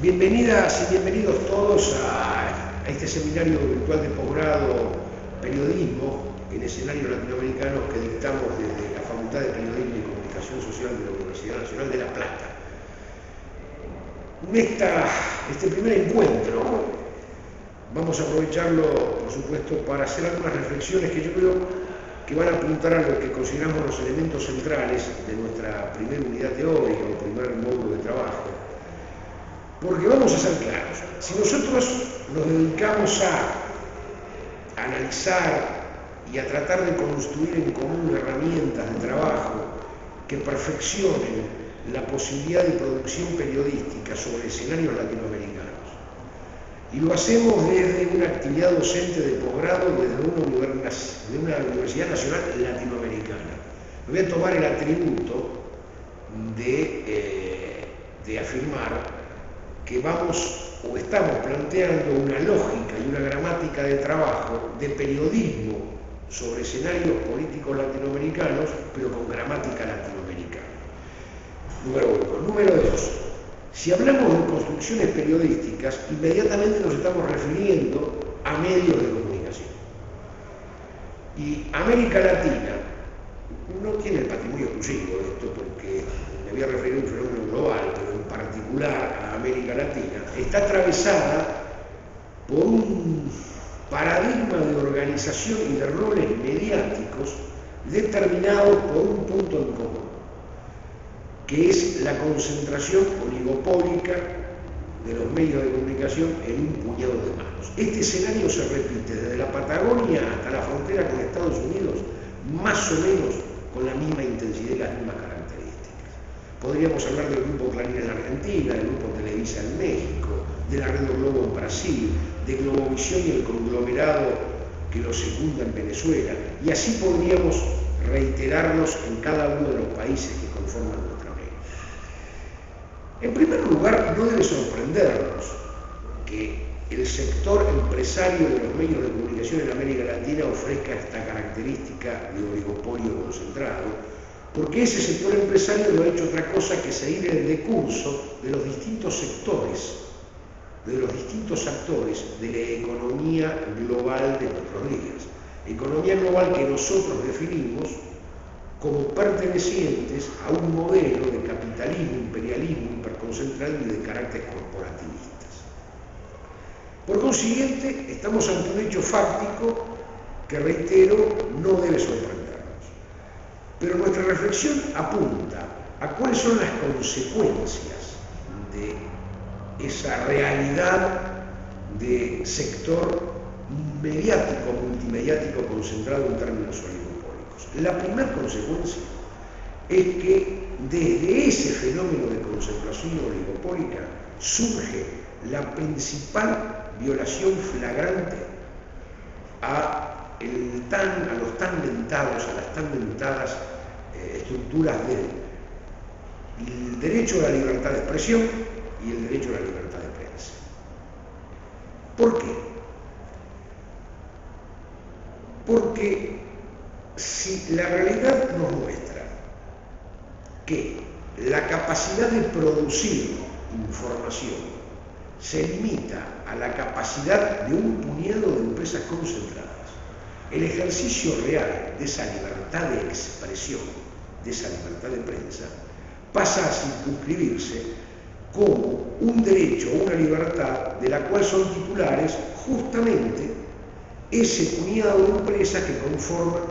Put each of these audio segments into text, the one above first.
Bienvenidas y bienvenidos todos a este seminario virtual de posgrado Periodismo en escenarios latinoamericanos que dictamos desde la Facultad de Periodismo y Comunicación Social de la Universidad Nacional de La Plata. Este primer encuentro vamos a aprovecharlo, por supuesto, para hacer algunas reflexiones que yo creo que van a apuntar a lo que consideramos los elementos centrales de nuestra primera unidad teórica o primer módulo de trabajo. Porque vamos a ser claros, si nosotros nos dedicamos a analizar y a tratar de construir en común herramientas de trabajo que perfeccionen la posibilidad de producción periodística sobre escenarios latinoamericanos, y lo hacemos desde una actividad docente de posgrado desde una universidad nacional latinoamericana, me voy a tomar el atributo de afirmar que vamos o estamos planteando una lógica y una gramática de trabajo de periodismo sobre escenarios políticos latinoamericanos, pero con gramática latinoamericana. Número uno. Número dos. Si hablamos de construcciones periodísticas, inmediatamente nos estamos refiriendo a medios de comunicación. Y América Latina no tiene el patrimonio exclusivo de esto, porque me voy a referir a un fenómeno global, pero en particular a América Latina, está atravesada por un paradigma de organización y de roles mediáticos determinados por un punto en común, que es la concentración oligopólica de los medios de comunicación en un puñado de manos. Este escenario se repite desde la Patagonia hasta la frontera con Estados Unidos, más o menos con la misma intensidad y las mismas características. Podríamos hablar del Grupo Clarín en la Argentina, del Grupo Televisa en México, de la Red Globo en Brasil, de Globovisión y el conglomerado que lo secunda en Venezuela, y así podríamos reiterarnos en cada uno de los países que conforman nuestra red. En primer lugar, no debe sorprendernos que el sector empresario de los medios de comunicación en América Latina ofrezca esta característica de oligopolio concentrado, porque ese sector empresario no ha hecho otra cosa que seguir el decurso de los distintos sectores, de los distintos actores de la economía global de nuestros días. Economía global que nosotros definimos como pertenecientes a un modelo de capitalismo, imperialismo, hiperconcentrado y de carácter corporativistas. Por consiguiente, estamos ante un hecho fáctico que, reitero, no debe sorprendernos. Pero nuestra reflexión apunta a cuáles son las consecuencias de esa realidad de sector mediático, multimediático concentrado en términos oligopólicos. La primera consecuencia es que desde ese fenómeno de concentración oligopólica surge la principal violación flagrante a las tan mentadas estructuras del derecho a la libertad de expresión y el derecho a la libertad de prensa. ¿Por qué? Porque si la realidad nos muestra que la capacidad de producir información se limita a la capacidad de un puñado de empresas concentradas, el ejercicio real de esa libertad de expresión, de esa libertad de prensa, pasa a circunscribirse como un derecho o una libertad de la cual son titulares justamente ese puñado de empresas que conforman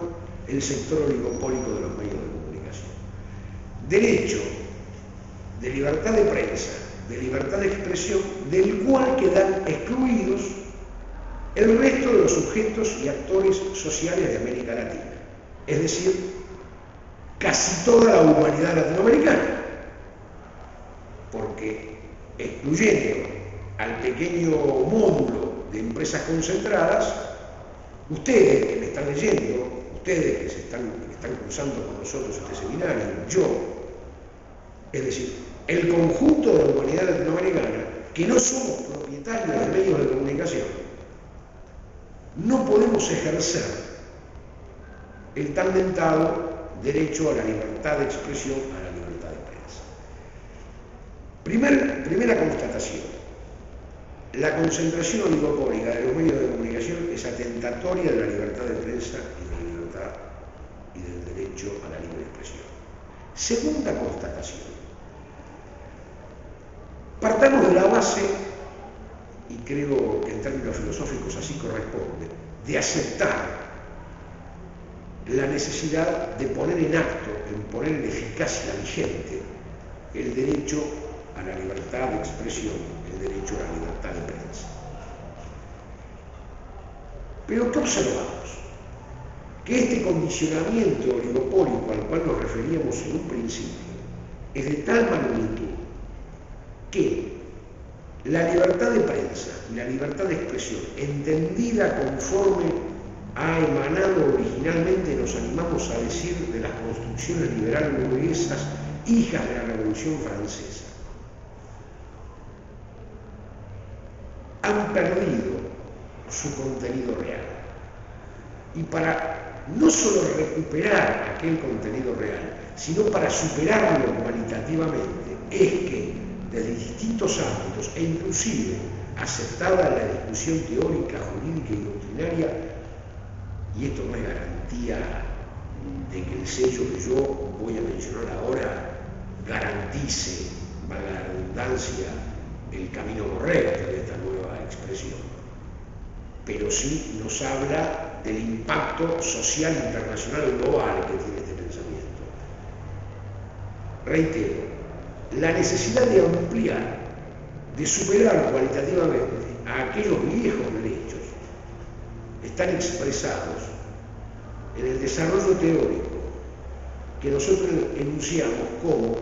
el sector oligopólico de los medios de comunicación. Derecho de libertad de prensa, de libertad de expresión, del cual quedan excluidos el resto de los sujetos y actores sociales de América Latina, es decir, casi toda la humanidad latinoamericana, porque excluyendo al pequeño módulo de empresas concentradas, ustedes que me están leyendo, ustedes que están cursando con nosotros este seminario, yo, es decir, el conjunto de la humanidad latinoamericana, que no somos propietarios de medios de comunicación, no podemos ejercer el tan mentado derecho a la libertad de expresión, a la libertad de prensa. Primera constatación. la concentración oligopólica de los medios de comunicación es atentatoria de la libertad de prensa y de la libertad y del derecho a la libre expresión. Segunda constatación. Partamos de la base, y creo que en términos filosóficos así corresponde, de aceptar la necesidad de poner en acto, en poner en eficacia vigente el derecho a la libertad de expresión, el derecho a la libertad de prensa. Pero ¿qué observamos? Que este condicionamiento oligopólico al cual nos referíamos en un principio es de tal magnitud que la libertad de prensa y la libertad de expresión, entendida conforme ha emanado originalmente, nos animamos a decir, de las construcciones liberales burguesas, hijas de la Revolución Francesa, han perdido su contenido real. Y para no solo recuperar aquel contenido real, sino para superarlo cualitativamente, es que desde distintos ámbitos, e inclusive aceptada la discusión teórica, jurídica y doctrinaria, y esto no es garantía de que el sello que yo voy a mencionar ahora garantice, valga la redundancia, el camino correcto de esta nueva expresión, pero sí nos habla del impacto social internacional global que tiene este pensamiento. Reitero, la necesidad de ampliar, de superar cualitativamente a aquellos viejos derechos están expresados en el desarrollo teórico que nosotros enunciamos como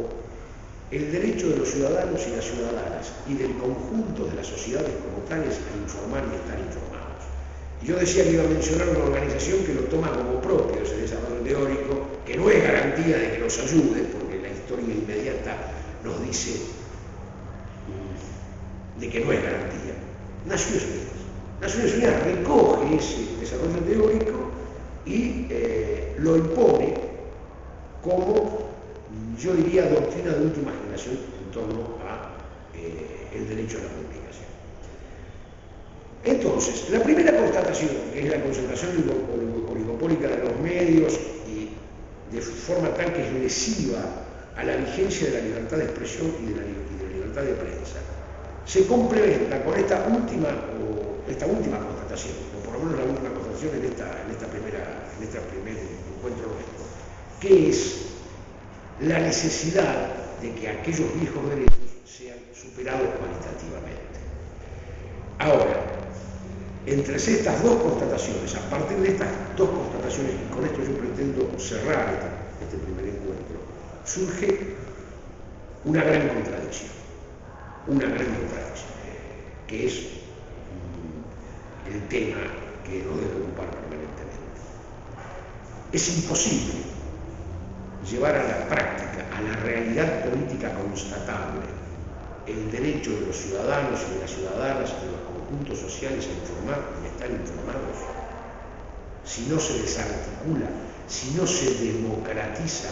el derecho de los ciudadanos y las ciudadanas y del conjunto de las sociedades como tales a informar y estar informados. Y yo decía que iba a mencionar una organización que lo toma como propio ese desarrollo teórico, que no es garantía de que nos ayude, porque la historia inmediata nos dice de que no es garantía. Naciones Unidas. Naciones Unidas recoge ese desarrollo teórico y lo impone como, yo diría, doctrina de última generación en torno a el derecho a la comunicación. Entonces, la primera constatación, que es la concentración oligopólica de los medios y de forma tal que es lesiva a la vigencia de la libertad de expresión y de la libertad de prensa, se complementa con esta última constatación, o por lo menos la última constatación en este primer encuentro nuestro, que es la necesidad de que aquellos viejos derechos sean superados cualitativamente. Ahora, entre estas dos constataciones, a partir de estas dos constataciones, y con esto yo pretendo cerrar este primer encuentro, surge una gran contradicción, que es el tema que nos debe ocupar permanentemente. Es imposible llevar a la práctica, a la realidad política constatable, el derecho de los ciudadanos y de las ciudadanas y de los conjuntos sociales a informar y a estar informados, si no se desarticula, si no se democratiza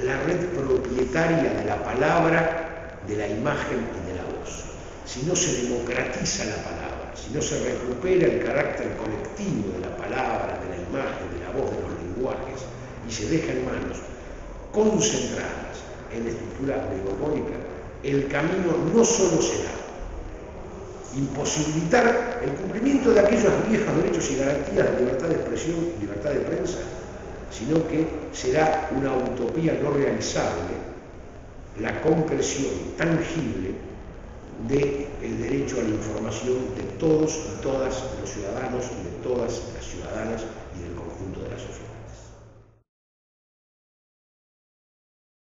la red propietaria de la palabra, de la imagen y de la voz, si no se democratiza la palabra, si no se recupera el carácter colectivo de la palabra, de la imagen, de la voz, de los lenguajes, y se deja en manos concentradas en la estructura oligopólica, el camino no solo será imposibilitar el cumplimiento de aquellos viejos derechos y garantías de libertad de expresión y libertad de prensa, sino que será una utopía no realizable la concreción tangible del derecho a la información de todos y todas los ciudadanos y de todas las ciudadanas y del conjunto de la sociedad.